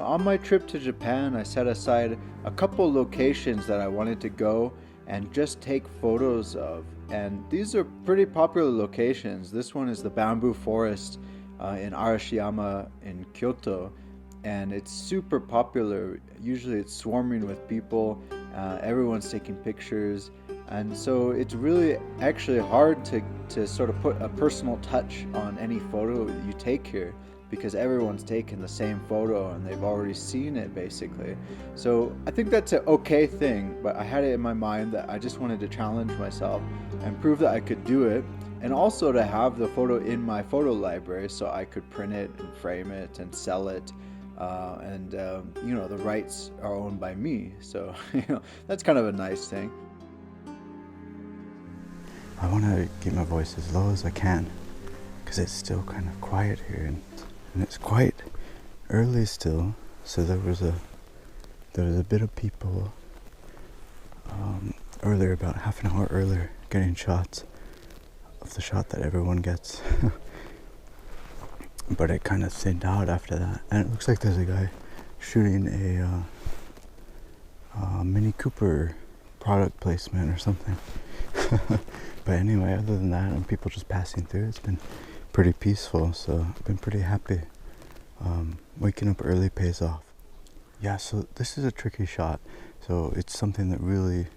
on my trip to Japan, I set aside a couple locations that I wanted to go and just take photos of. And these are pretty popular locations. This one is the bamboo forest in Arashiyama in Kyoto. And it's super popular. Usually it's swarming with people. Everyone's taking pictures. And so it's really actually hard to sort of put a personal touch on any photo you take here because everyone's taken the same photo and they've already seen it basically. So I think that's an okay thing, but I had it in my mind that I just wanted to challenge myself and prove that I could do it, and also to have the photo in my photo library so I could print it and frame it and sell it. The rights are owned by me, so that's kind of a nice thing. I want to keep my voice as low as I can because it's still kind of quiet here, and it's quite early still. So there was a bit of people earlier, about half an hour earlier, getting shots of the shot that everyone gets. But it kind of thinned out after that, and it looks like there's a guy shooting a Mini Cooper product placement or something. But anyway, other than that, and people just passing through, it's been pretty peaceful, so I've been pretty happy. Waking up early pays off. Yeah, so this is a tricky shot. So it's something that really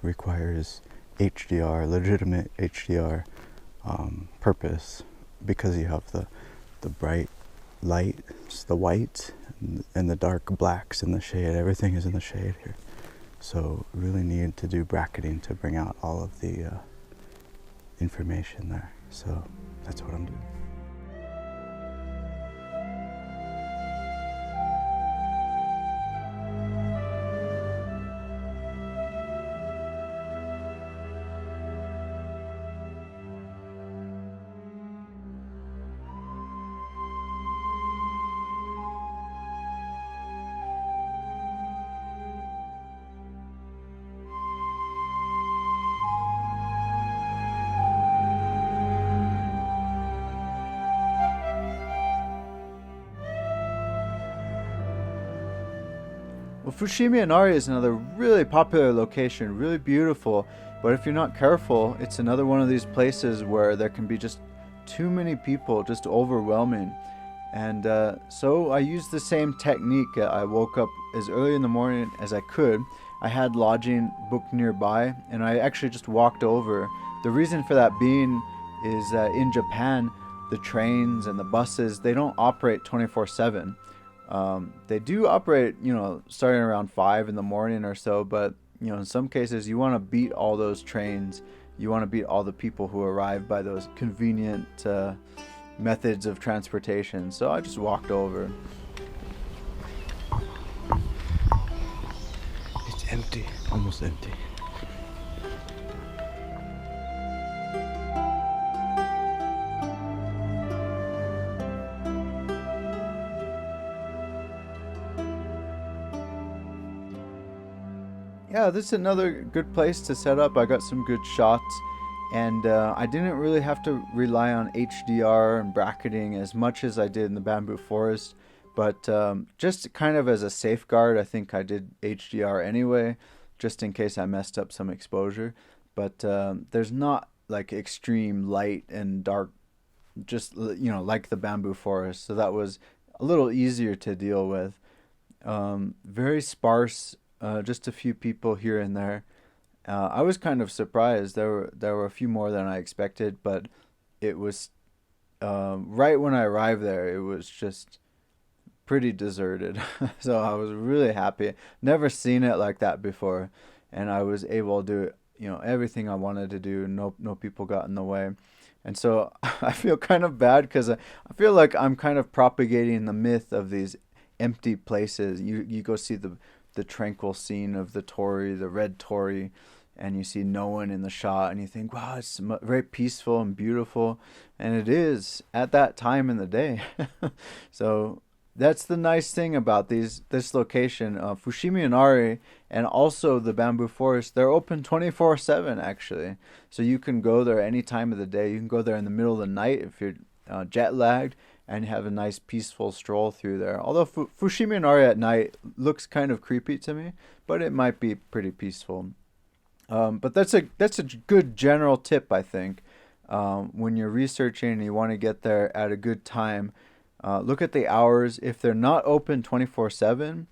requires HDR, legitimate HDR purpose, because you have the bright lights, the white, and the dark blacks in the shade. Everything is in the shade here. So really need to do bracketing to bring out all of the information there. So that's what I'm doing. Well, Fushimi Inari is another really popular location, really beautiful, but if you're not careful, it's another one of these places where there can be just too many people, just overwhelming. And so I used the same technique. I woke up as early in the morning as I could. I had lodging booked nearby, and I actually just walked over. The reason for that being is that in Japan, the trains and the buses, they don't operate 24/7. They do operate, starting around 5 in the morning or so, but, in some cases you want to beat all those trains. You want to beat all the people who arrive by those convenient methods of transportation. So I just walked over. It's empty, almost empty. Yeah, this is another good place to set up. I got some good shots, and I didn't really have to rely on HDR and bracketing as much as I did in the bamboo forest, but just kind of as a safeguard, I think I did HDR anyway, just in case I messed up some exposure. But there's not like extreme light and dark, just like the bamboo forest, so that was a little easier to deal with. Very sparse. Just a few people here and there. I was kind of surprised. There were a few more than I expected, but it was right when I arrived there, it was just pretty deserted. So I was really happy. Never seen it like that before, and I was able to do everything I wanted to do. No people got in the way, and so I feel kind of bad because I feel like I'm kind of propagating the myth of these empty places. You go see the tranquil scene of the torii, the red torii, and you see no one in the shot, and you think, wow, it's very peaceful and beautiful, and it is at that time in the day. So that's the nice thing about this location, Fushimi Inari, and also the bamboo forest. They're open 24/7 actually, so you can go there any time of the day. You can go there in the middle of the night if you're jet lagged, and have a nice peaceful stroll through there. Although Fushimi Inari at night looks kind of creepy to me, but it might be pretty peaceful. But that's a good general tip, I think. When you're researching and you want to get there at a good time, look at the hours. If they're not open 24/7,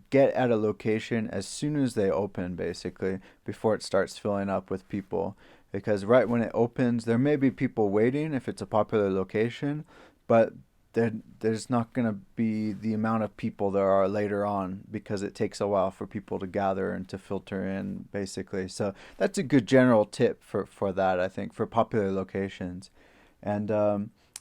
get at a location as soon as they open, basically, before it starts filling up with people. Because right when it opens, there may be people waiting if it's a popular location, but there's not going to be the amount of people there are later on, because it takes a while for people to gather and to filter in, basically. So that's a good general tip for that, I think, for popular locations. And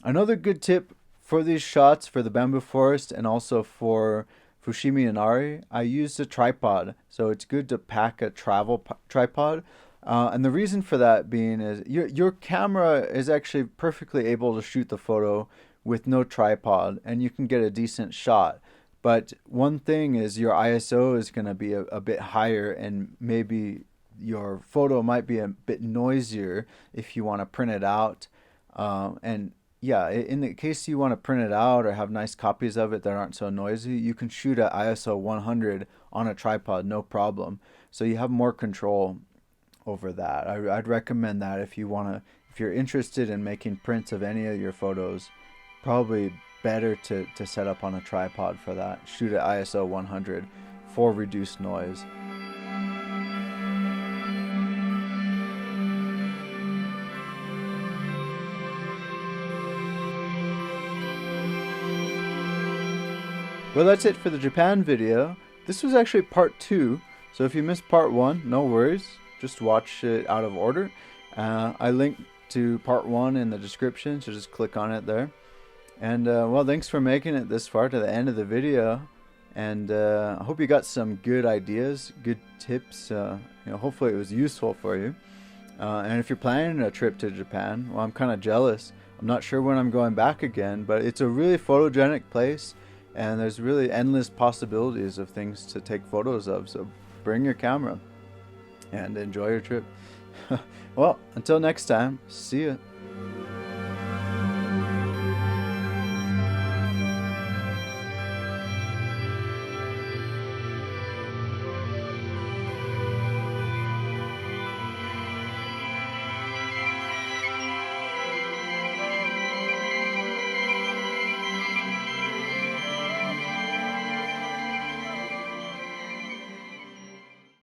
another good tip for these shots, for the bamboo forest and also for Fushimi Inari, I used a tripod. So it's good to pack a travel tripod. And the reason for that being is your camera is actually perfectly able to shoot the photo with no tripod, and you can get a decent shot. But one thing is your ISO is going to be a bit higher, and maybe your photo might be a bit noisier if you want to print it out. And yeah, in the case you want to print it out or have nice copies of it that aren't so noisy, you can shoot at ISO 100 on a tripod, no problem. So you have more control over that. I'd recommend that if you're interested in making prints of any of your photos. Probably better to set up on a tripod for that. Shoot at ISO 100 for reduced noise. Well, that's it for the Japan video. This was actually part 2, so if you missed part 1, no worries. Just watch it out of order. I linked to part 1 in the description, so just click on it there. And well, thanks for making it this far to the end of the video, and I hope you got some good ideas, good tips. Hopefully it was useful for you. And if you're planning a trip to Japan, well, I'm kind of jealous. I'm not sure when I'm going back again, but it's a really photogenic place, and there's really endless possibilities of things to take photos of. So bring your camera and enjoy your trip. Well, until next time, see ya.